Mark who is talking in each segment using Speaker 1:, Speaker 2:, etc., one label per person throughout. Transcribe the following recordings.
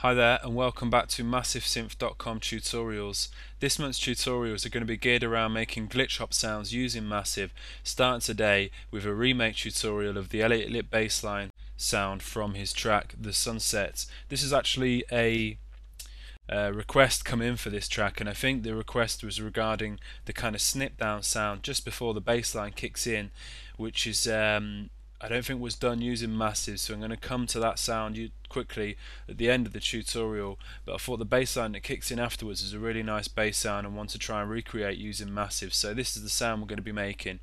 Speaker 1: Hi there and welcome back to MassiveSynth.com tutorials. This month's tutorials are going to be geared around making glitch hop sounds using Massive, starting today with a remake tutorial of the Elliot Lipp bassline sound from his track The Sunset. This is actually a request come in for this track, and I think the request was regarding the kind of snip down sound just before the bass line kicks in, which is I don't think was done using Massive, so I'm going to come to that sound quickly at the end of the tutorial. But I thought the bass line that kicks in afterwards is a really nice bass sound and want to try and recreate using Massive, so this is the sound we're going to be making.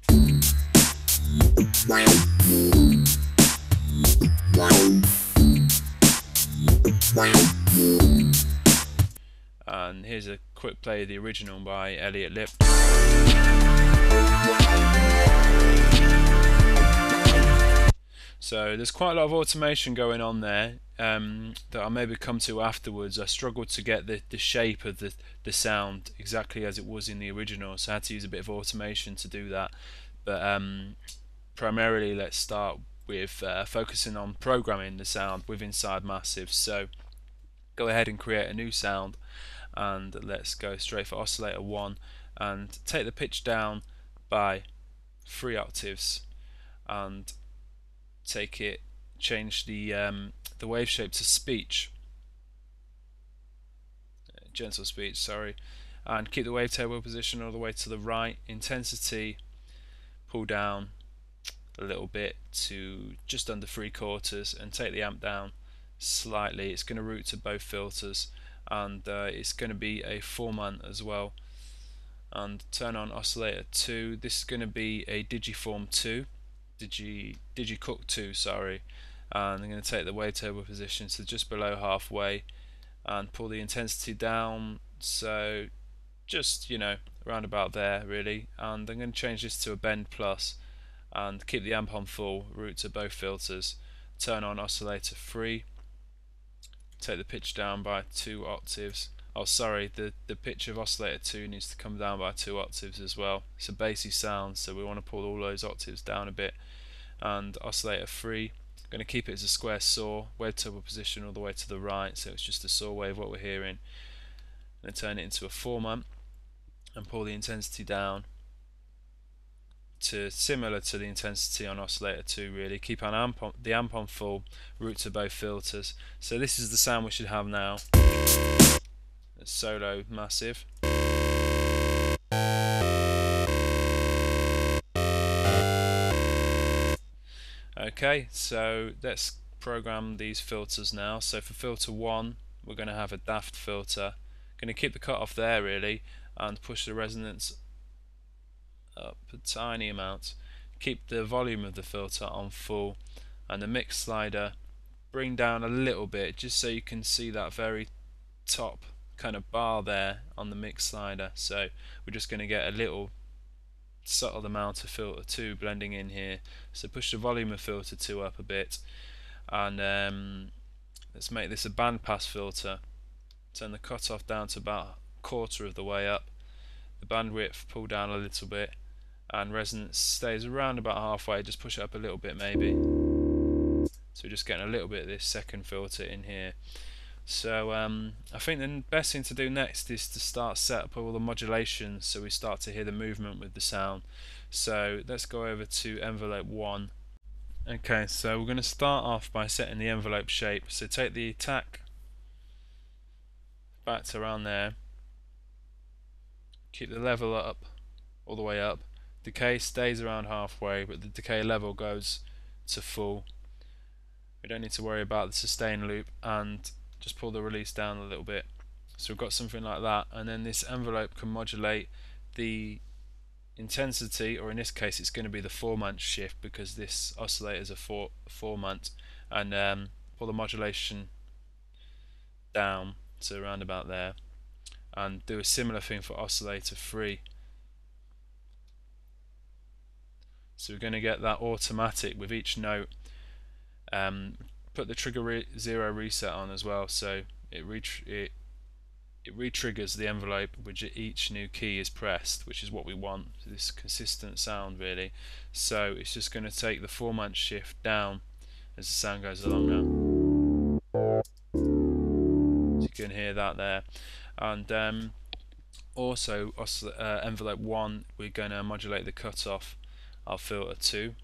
Speaker 1: And here's a quick play of the original by Elliot Lipp. So there's quite a lot of automation going on there that I'll maybe come to afterwards. I struggled to get the shape of the sound exactly as it was in the original, so I had to use a bit of automation to do that. But primarily let's start with focusing on programming the sound with inside Massive. So go ahead and create a new sound, and let's go straight for oscillator 1 and take the pitch down by 3 octaves and change the wave shape to speech, gentle speech, sorry, and keep the wavetable position all the way to the right. Intensity pull down a little bit to just under 3/4 and take the amp down slightly. It's going to route to both filters, and it's going to be a 4-month as well. And turn on oscillator 2. This is going to be a Digiform 2, Digicook 2, sorry. And I'm going to take the wavetable position to just below halfway and pull the intensity down, so just, around about there really. And I'm going to change this to a bend plus and keep the amp on full, route to both filters. Turn on oscillator 3, take the pitch down by 2 octaves. Oh sorry, the pitch of oscillator 2 needs to come down by 2 octaves as well. It's a bassy sound, so we want to pull all those octaves down a bit. And oscillator 3, I'm going to keep it as a square saw, wavetable position all the way to the right, so it's just a saw wave what we're hearing. And turn it into a 4-month and pull the intensity down to similar to the intensity on oscillator 2 really. Keep the amp on full, route to both filters. So this is the sound we should have now. It's solo Massive. Okay, so let's program these filters now. So for filter 1 we're going to have a daft filter. Going to keep the cutoff there really and push the resonance up a tiny amount. Keep the volume of the filter on full, and the mix slider bring down a little bit just so you can see that very top kind of bar there on the mix slider. So we're just going to get a little subtle amount of filter 2 blending in here. So push the volume of filter 2 up a bit, and let's make this a bandpass filter. Turn the cutoff down to about 1/4 of the way up. The bandwidth pull down a little bit, and resonance stays around about halfway. Just push it up a little bit maybe. So we're just getting a little bit of this second filter in here. So I think the best thing to do next is to start set up all the modulations so we start to hear the movement with the sound. So let's go over to envelope 1. Okay, so we're going to start off by setting the envelope shape. So take the attack back to around there, keep the level up all the way up, decay stays around halfway but the decay level goes to full. We don't need to worry about the sustain loop, and just pull the release down a little bit. So we've got something like that, and then this envelope can modulate the intensity, or in this case it's going to be the 4-month shift because this oscillator is a 4-month, and pull the modulation down to around about there, and do a similar thing for oscillator 3. So we're going to get that automatic with each note. Put the trigger 0 reset on as well, so it re-triggers the envelope which each new key is pressed, which is what we want, this consistent sound really. So it's just going to take the 4-month shift down as the sound goes along now. can hear that there. And also envelope 1, we're going to modulate the cutoff of filter 2,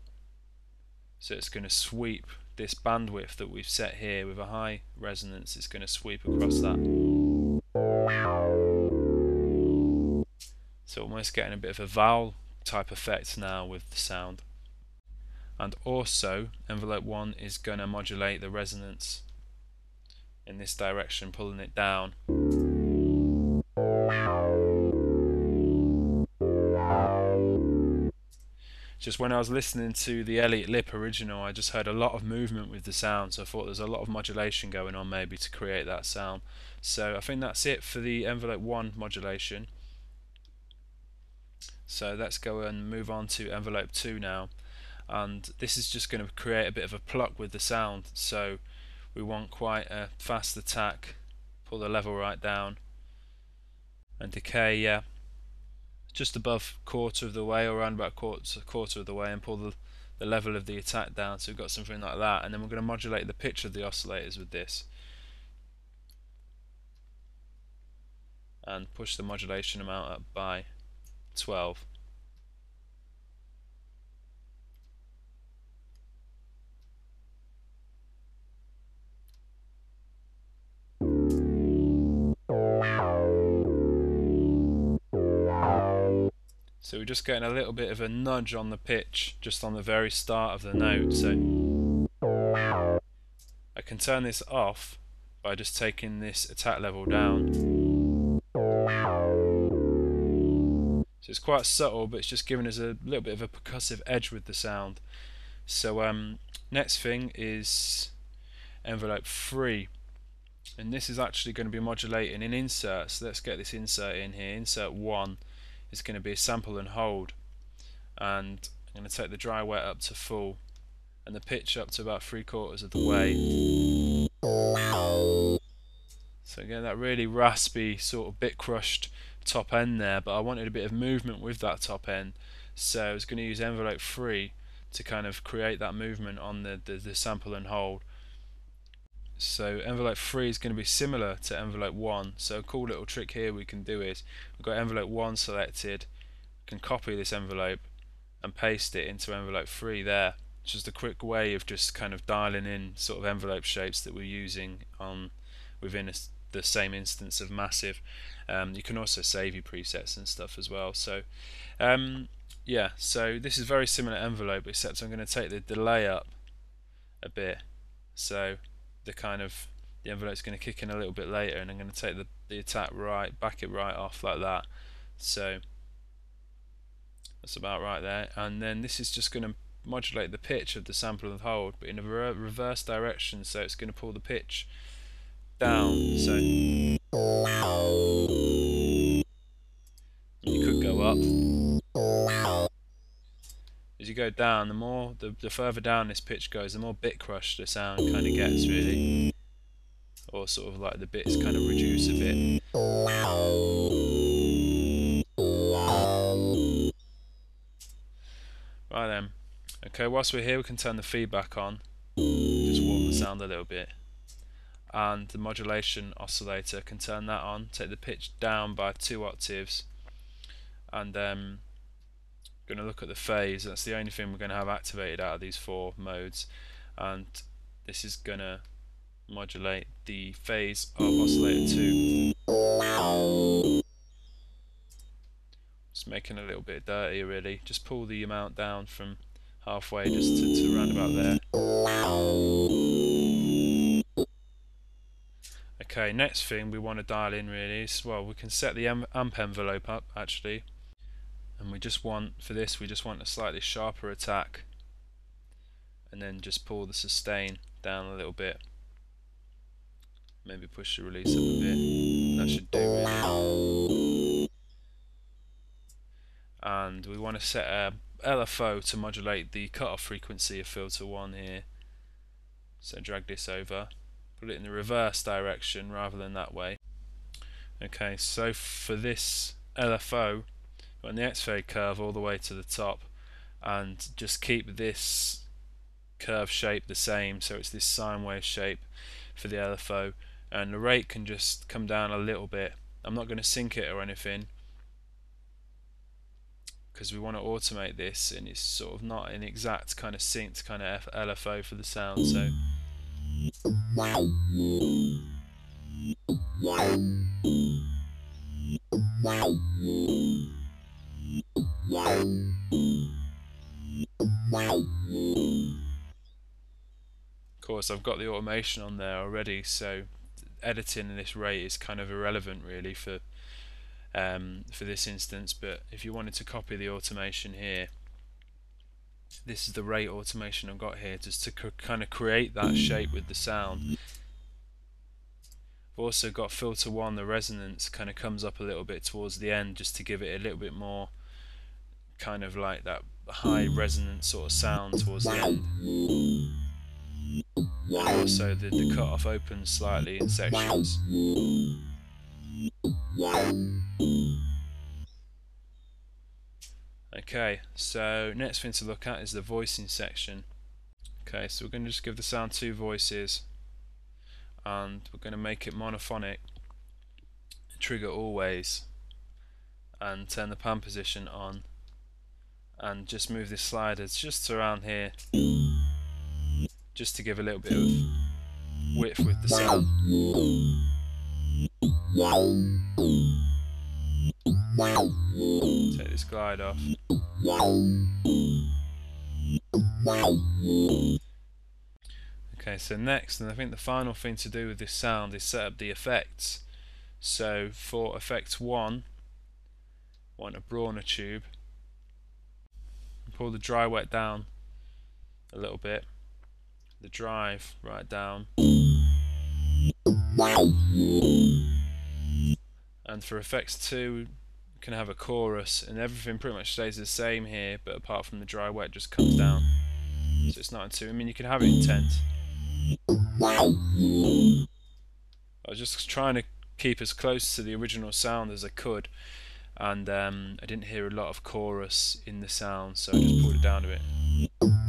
Speaker 1: so it's going to sweep this bandwidth that we've set here with a high resonance. It's going to sweep across that, so almost getting a bit of a vowel type effect now with the sound. And also envelope 1 is going to modulate the resonance in this direction, pulling it down. Just when I was listening to the Elliot Lipp original, I just heard a lot of movement with the sound, so I thought there's a lot of modulation going on maybe to create that sound. So I think that's it for the envelope 1 modulation. So let's go and move on to envelope 2 now, and this is just going to create a bit of a pluck with the sound. So we want quite a fast attack, pull the level right down, and decay just above quarter of the way, or around about quarter of the way, and pull the level of the attack down, so we've got something like that. And then we're going to modulate the pitch of the oscillators with this, and push the modulation amount up by 12. So we're just getting a little bit of a nudge on the pitch just on the very start of the note. So I can turn this off by just taking this attack level down. So it's quite subtle, but it's just giving us a little bit of a percussive edge with the sound. So next thing is envelope 3, and this is actually going to be modulating in inserts. So let's get this insert in here. Insert 1 is going to be a sample and hold, and I'm going to take the dry wet up to full and the pitch up to about 3/4 of the way. So again, that really raspy sort of bit crushed top end there, but I wanted a bit of movement with that top end, so I was going to use envelope 3 to kind of create that movement on the sample and hold. So envelope 3 is going to be similar to envelope 1. So a cool little trick here we can do is, we've got envelope 1 selected, we can copy this envelope and paste it into envelope 3 there. It's just a quick way of just kind of dialing in sort of envelope shapes that we're using on within the same instance of massive. You can also save your presets and stuff as well. So yeah, so this is very similar envelope, except I'm going to take the delay up a bit. So the envelope's going to kick in a little bit later, and I'm going to take the attack right, back it right off like that. So that's about right there, and then this is just going to modulate the pitch of the sample and hold, but in a reverse direction, so it's going to pull the pitch down. So you could go up. As you go down, the further down this pitch goes, the more bit crushed the sound kind of gets, really, or sort of like the bits kind of reduce a bit. Right then, okay, whilst we're here we can turn the feedback on, just warm the sound a little bit, and the modulation oscillator, can turn that on, take the pitch down by 2 octaves, and going to look at the phase. That's the only thing we're going to have activated out of these 4 modes, and this is going to modulate the phase of oscillator 2. Just making a little bit dirty, really. Just pull the amount down from halfway just to round about there. Okay, next thing we want to dial in really is, well, we can set the amp envelope up actually, and we just want, for this, we just want a slightly sharper attack, and then just pull the sustain down a little bit. Maybe push the release up a bit. That should do really. And we want to set a LFO to modulate the cutoff frequency of filter 1 here. So drag this over, put it in the reverse direction rather than that way. Okay, so for this LFO, run the X-ray curve all the way to the top, and just keep this curve shape the same, so it's this sine wave shape for the LFO, and the rate can just come down a little bit. I'm not going to sync it or anything because we want to automate this, and it's sort of not an exact kind of synced kind of LFO for the sound. So of course I've got the automation on there already, so editing in this rate is kind of irrelevant really for this instance. But if you wanted to copy the automation here, this is the rate automation I've got here, just to kind of create that shape with the sound. I've also got filter 1, the resonance kind of comes up a little bit towards the end, just to give it a little bit more kind of like that high resonance sort of sound towards the end. And also the cutoff opens slightly in sections. Okay, so next thing to look at is the voicing section. Okay, so we're going to just give the sound 2 voices, and we're going to make it monophonic, trigger always, and turn the pan position on, and just move this sliders just around here, just to give a little bit of width with the sound. Take this glide off. Okay, so next, and I think the final thing to do with this sound, is set up the effects. So for effect 1, I want a Brawner tube. Pull the dry wet down a little bit, the drive right down. And for effects 2, we can have a chorus, and everything pretty much stays the same here, but apart from the dry wet just comes down. So it's not in 2. I mean, you can have it in tenth. I was just trying to keep as close to the original sound as I could, and I didn't hear a lot of chorus in the sound, so I just pulled it down a bit.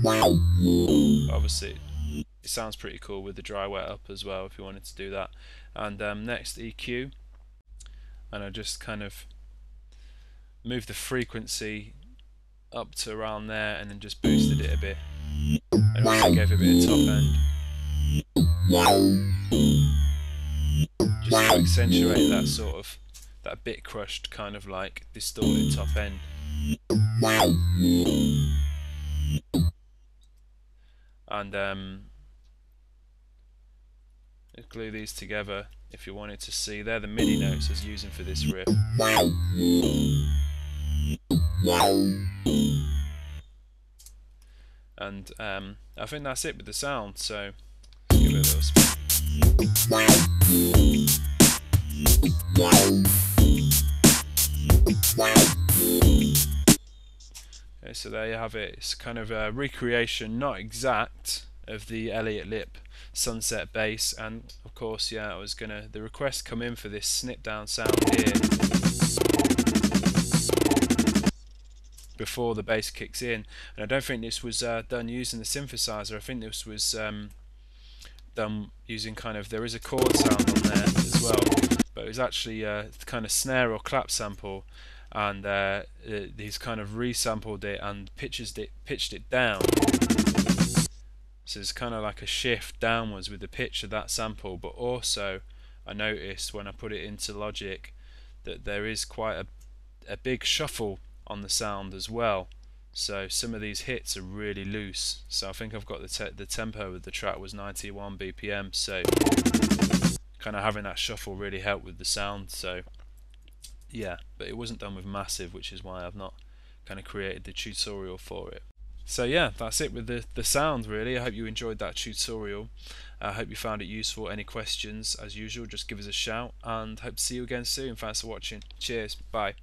Speaker 1: But obviously it sounds pretty cool with the dry wet up as well if you wanted to do that. And next, EQ, and I just kind of move the frequency up to around there, and then just boosted it a bit, and also gave it a bit of top end, just to accentuate that sort of that bit crushed kind of like distorted top end. And glue these together if you wanted to see. They're the MIDI notes I was using for this riff. And I think that's it with the sound, so let's give it a little spin. Okay, so there you have it. It's kind of a recreation, not exact, of the Elliot Lipp Sunset bass. And of course, yeah, the request come in for this snip down sound here before the bass kicks in, and I don't think this was done using the synthesizer. I think this was done using kind of, there is a chord sound on there as well, but it was actually a kind of snare or clap sample, and he's kind of resampled it and pitched it down. So it's kind of like a shift downwards with the pitch of that sample. But also I noticed when I put it into Logic that there is quite a big shuffle on the sound as well. So some of these hits are really loose. So I think I've got the tempo of the track was 91 BPM. So kind of having that shuffle really helped with the sound. So yeah, but it wasn't done with Massive, which is why I've not kind of created the tutorial for it. So yeah, that's it with the sound really. I hope you enjoyed that tutorial. I hope you found it useful. Any questions, as usual, just give us a shout, and hope to see you again soon. Thanks for watching. Cheers. Bye.